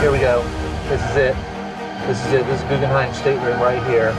Here we go. This is it. This is it. This is Guggenheim stateroom right here.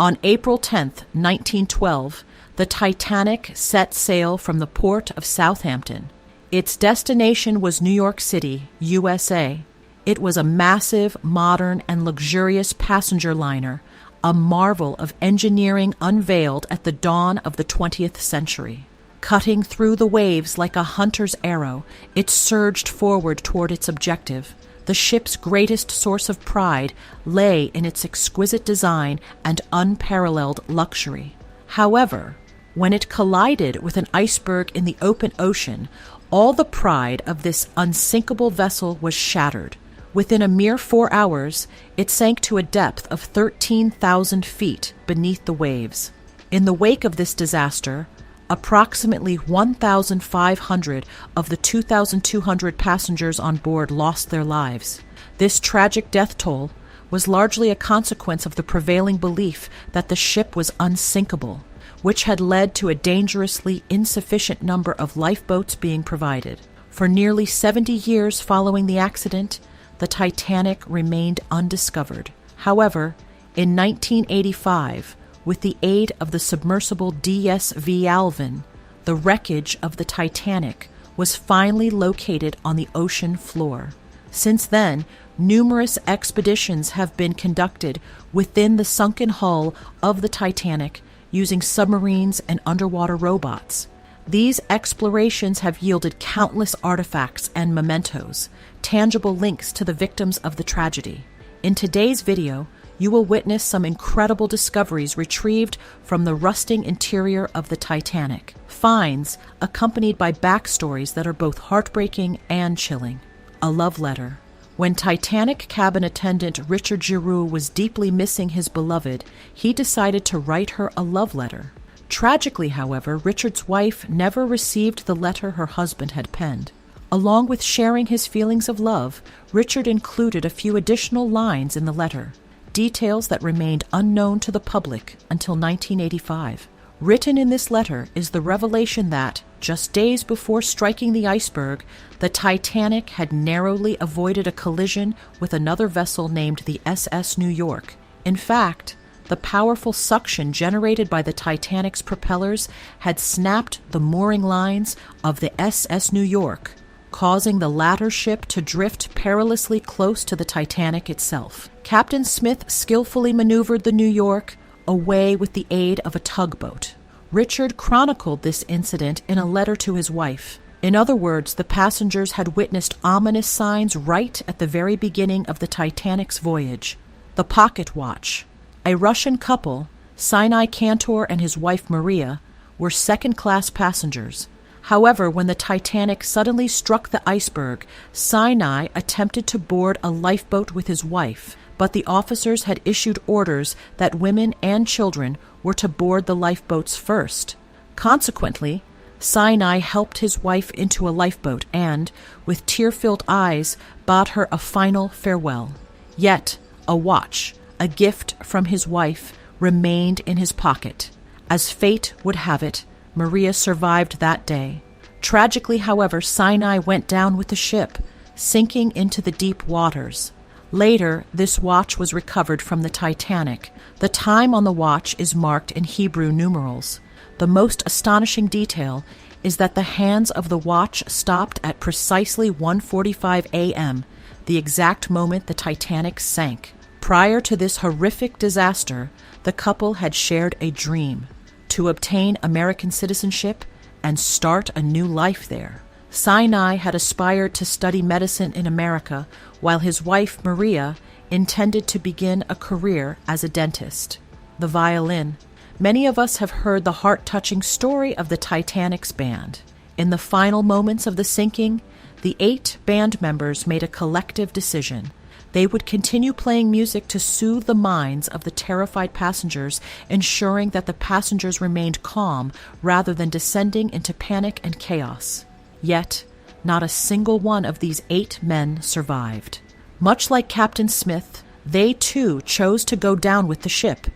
On April 10th, 1912, the Titanic set sail from the port of Southampton. Its destination was New York City, USA. It was a massive, modern, and luxurious passenger liner, a marvel of engineering unveiled at the dawn of the 20th century. Cutting through the waves like a hunter's arrow, it surged forward toward its objective. The ship's greatest source of pride lay in its exquisite design and unparalleled luxury. However, when it collided with an iceberg in the open ocean, all the pride of this unsinkable vessel was shattered. Within a mere 4 hours, it sank to a depth of 13,000 feet beneath the waves. In the wake of this disaster, approximately 1,500 of the 2,200 passengers on board lost their lives. This tragic death toll was largely a consequence of the prevailing belief that the ship was unsinkable, which had led to a dangerously insufficient number of lifeboats being provided. For nearly 70 years following the accident, the Titanic remained undiscovered. However, in 1985, with the aid of the submersible DSV Alvin, the wreckage of the Titanic was finally located on the ocean floor. Since then, numerous expeditions have been conducted within the sunken hull of the Titanic using submarines and underwater robots. These explorations have yielded countless artifacts and mementos, tangible links to the victims of the tragedy. In today's video, you will witness some incredible discoveries retrieved from the rusting interior of the Titanic. Finds accompanied by backstories that are both heartbreaking and chilling. A love letter. When Titanic cabin attendant Richard Giroux was deeply missing his beloved, he decided to write her a love letter. Tragically, however, Richard's wife never received the letter her husband had penned. Along with sharing his feelings of love, Richard included a few additional lines in the letter, details that remained unknown to the public until 1985. Written in this letter is the revelation that, just days before striking the iceberg, the Titanic had narrowly avoided a collision with another vessel named the SS New York. In fact, the powerful suction generated by the Titanic's propellers had snapped the mooring lines of the SS New York, causing the latter ship to drift perilously close to the Titanic itself. Captain Smith skillfully maneuvered the New York away with the aid of a tugboat. Richard chronicled this incident in a letter to his wife. In other words, the passengers had witnessed ominous signs right at the very beginning of the Titanic's voyage. The pocket watch. A Russian couple, Sinai Cantor and his wife Maria, were second-class passengers. However, when the Titanic suddenly struck the iceberg, Sinai attempted to board a lifeboat with his wife, but the officers had issued orders that women and children were to board the lifeboats first. Consequently, Sinai helped his wife into a lifeboat and, with tear-filled eyes, bade her a final farewell. Yet, a watch, a gift from his wife, remained in his pocket. As fate would have it, Maria survived that day. Tragically, however, Sinai went down with the ship, sinking into the deep waters. Later, this watch was recovered from the Titanic. The time on the watch is marked in Hebrew numerals. The most astonishing detail is that the hands of the watch stopped at precisely 1:45 a.m., the exact moment the Titanic sank. Prior to this horrific disaster, the couple had shared a dream: to obtain American citizenship and start a new life there. Sinai had aspired to study medicine in America, while his wife, Maria, intended to begin a career as a dentist. The violin. Many of us have heard the heart-touching story of the Titanic's band. In the final moments of the sinking, the 8 band members made a collective decision. They would continue playing music to soothe the minds of the terrified passengers, ensuring that the passengers remained calm rather than descending into panic and chaos. Yet, not a single one of these 8 men survived. Much like Captain Smith, they too chose to go down with the ship,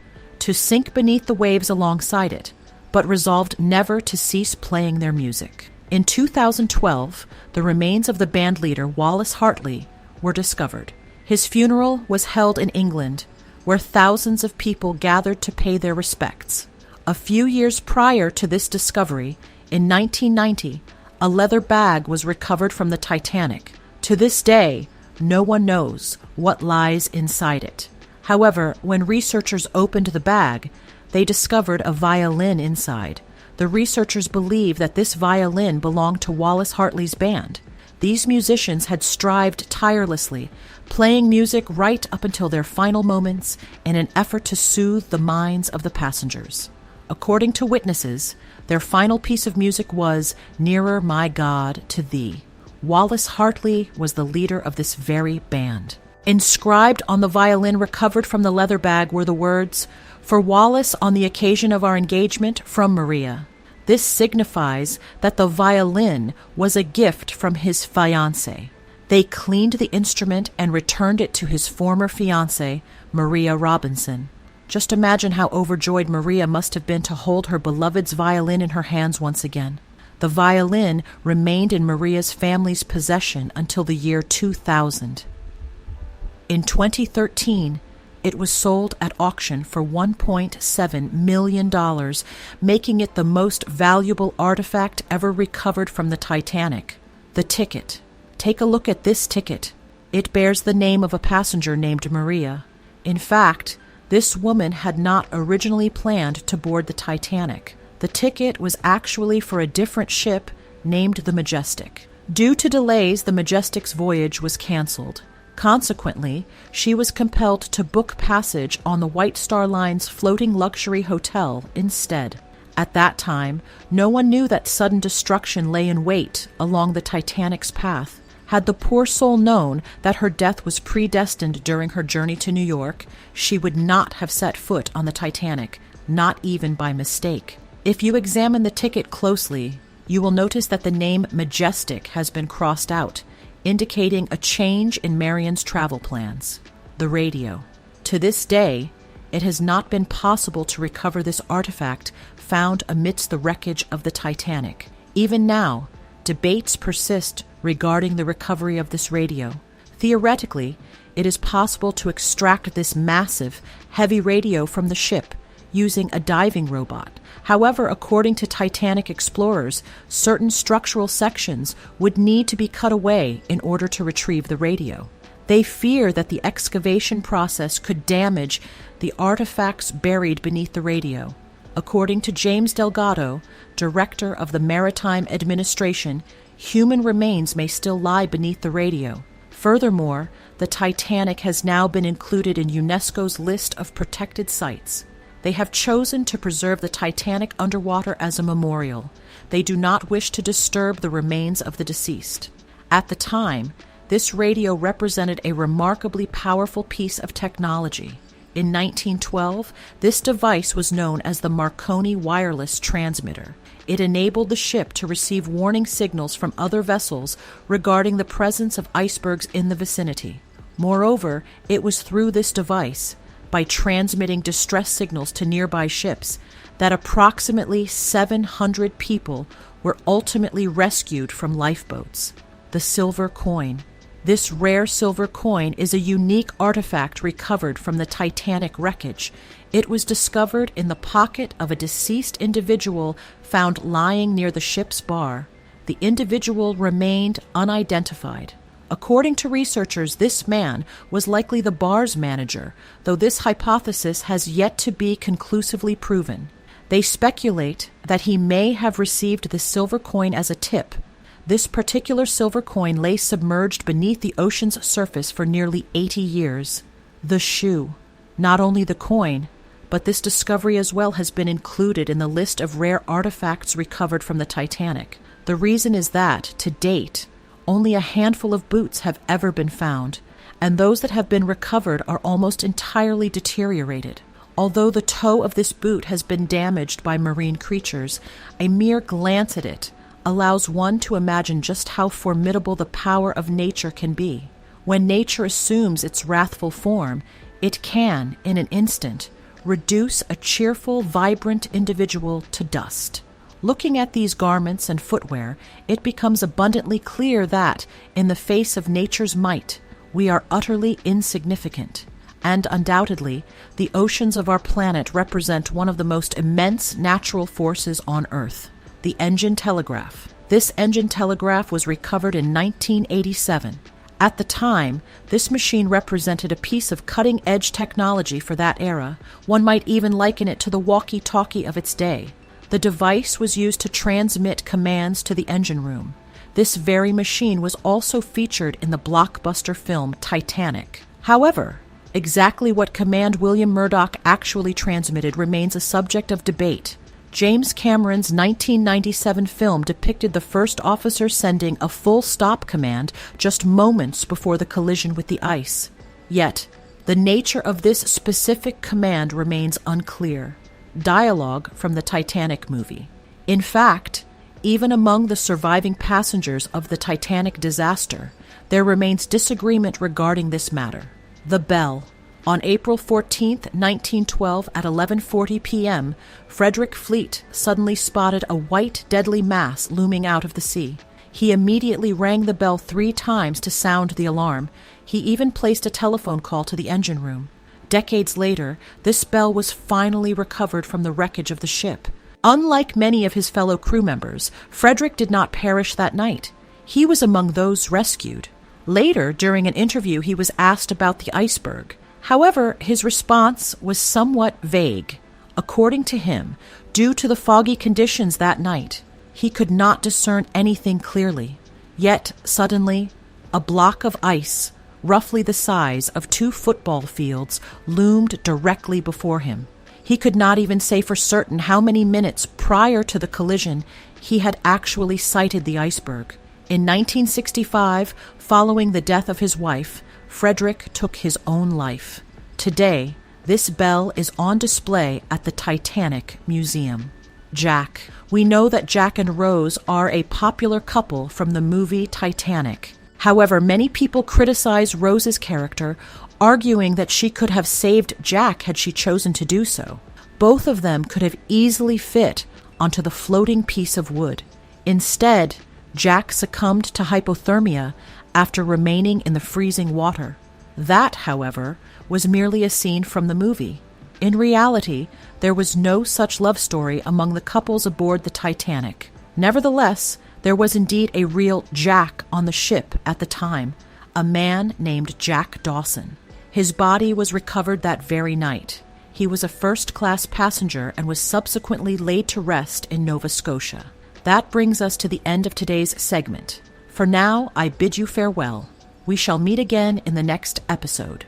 to sink beneath the waves alongside it, but resolved never to cease playing their music. In 2012, the remains of the bandleader Wallace Hartley were discovered. His funeral was held in England, where thousands of people gathered to pay their respects. A few years prior to this discovery, in 1990, a leather bag was recovered from the Titanic. To this day, no one knows what lies inside it. However, when researchers opened the bag, they discovered a violin inside. The researchers believe that this violin belonged to Wallace Hartley's band. These musicians had strived tirelessly, playing music right up until their final moments in an effort to soothe the minds of the passengers. According to witnesses, their final piece of music was "Nearer, My God, to Thee." Wallace Hartley was the leader of this very band. Inscribed on the violin recovered from the leather bag were the words, "For Wallace on the occasion of our engagement from Maria." This signifies that the violin was a gift from his fiancée. They cleaned the instrument and returned it to his former fiancée, Maria Robinson. Just imagine how overjoyed Maria must have been to hold her beloved's violin in her hands once again. The violin remained in Maria's family's possession until the year 2000. In 2013, it was sold at auction for $1.7 million, making it the most valuable artifact ever recovered from the Titanic. The ticket. Take a look at this ticket. It bears the name of a passenger named Maria. In fact, this woman had not originally planned to board the Titanic. The ticket was actually for a different ship named the Majestic. Due to delays, the Majestic's voyage was canceled. Consequently, she was compelled to book passage on the White Star Line's floating luxury hotel instead. At that time, no one knew that sudden destruction lay in wait along the Titanic's path. Had the poor soul known that her death was predestined during her journey to New York, she would not have set foot on the Titanic, not even by mistake. If you examine the ticket closely, you will notice that the name Majestic has been crossed out, indicating a change in Marion's travel plans. The radio. To this day, it has not been possible to recover this artifact found amidst the wreckage of the Titanic. Even now, debates persist regarding the recovery of this radio. Theoretically, it is possible to extract this massive, heavy radio from the ship using a diving robot. However, according to Titanic explorers, certain structural sections would need to be cut away in order to retrieve the radio. They fear that the excavation process could damage the artifacts buried beneath the radio. According to James Delgado, director of the Maritime Administration, human remains may still lie beneath the radio. Furthermore, the Titanic has now been included in UNESCO's list of protected sites. They have chosen to preserve the Titanic underwater as a memorial. They do not wish to disturb the remains of the deceased. At the time, this radio represented a remarkably powerful piece of technology. In 1912, this device was known as the Marconi wireless transmitter. It enabled the ship to receive warning signals from other vessels regarding the presence of icebergs in the vicinity. Moreover, it was through this device, by transmitting distress signals to nearby ships, that approximately 700 people were ultimately rescued from lifeboats. The silver coin. This rare silver coin is a unique artifact recovered from the Titanic wreckage. It was discovered in the pocket of a deceased individual found lying near the ship's bar. The individual remained unidentified. According to researchers, this man was likely the bar's manager, though this hypothesis has yet to be conclusively proven. They speculate that he may have received the silver coin as a tip. This particular silver coin lay submerged beneath the ocean's surface for nearly 80 years. The shoe. Not only the coin, but this discovery as well has been included in the list of rare artifacts recovered from the Titanic. The reason is that, to date, only a handful of boots have ever been found, and those that have been recovered are almost entirely deteriorated. Although the toe of this boot has been damaged by marine creatures, a mere glance at it allows one to imagine just how formidable the power of nature can be. When nature assumes its wrathful form, it can, in an instant, reduce a cheerful, vibrant individual to dust. Looking at these garments and footwear, it becomes abundantly clear that, in the face of nature's might, we are utterly insignificant. And undoubtedly, the oceans of our planet represent one of the most immense natural forces on Earth, the engine telegraph. This engine telegraph was recovered in 1987. At the time, this machine represented a piece of cutting-edge technology for that era. One might even liken it to the walkie-talkie of its day. The device was used to transmit commands to the engine room. This very machine was also featured in the blockbuster film Titanic. However, exactly what command William Murdoch actually transmitted remains a subject of debate. James Cameron's 1997 film depicted the first officer sending a full stop command just moments before the collision with the ice. Yet, the nature of this specific command remains unclear. Dialogue from the Titanic movie. In fact, even among the surviving passengers of the Titanic disaster, there remains disagreement regarding this matter. The bell. On April 14, 1912, at 11:40 p.m., Frederick Fleet suddenly spotted a white, deadly mass looming out of the sea. He immediately rang the bell 3 times to sound the alarm. He even placed a telephone call to the engine room. Decades later, this bell was finally recovered from the wreckage of the ship. Unlike many of his fellow crew members, Frederick did not perish that night. He was among those rescued. Later, during an interview, he was asked about the iceberg. However, his response was somewhat vague. According to him, due to the foggy conditions that night, he could not discern anything clearly. Yet, suddenly, a block of ice, roughly the size of 2 football fields, loomed directly before him. He could not even say for certain how many minutes prior to the collision he had actually sighted the iceberg. In 1965, following the death of his wife, Frederick took his own life. Today, this bell is on display at the Titanic Museum. Jack. We know that Jack and Rose are a popular couple from the movie Titanic. However, many people criticize Rose's character, arguing that she could have saved Jack had she chosen to do so. Both of them could have easily fit onto the floating piece of wood. Instead, Jack succumbed to hypothermia after remaining in the freezing water. That, however, was merely a scene from the movie. In reality, there was no such love story among the couples aboard the Titanic. Nevertheless, there was indeed a real Jack on the ship at the time, a man named Jack Dawson. His body was recovered that very night. He was a first-class passenger and was subsequently laid to rest in Nova Scotia. That brings us to the end of today's segment. For now, I bid you farewell. We shall meet again in the next episode.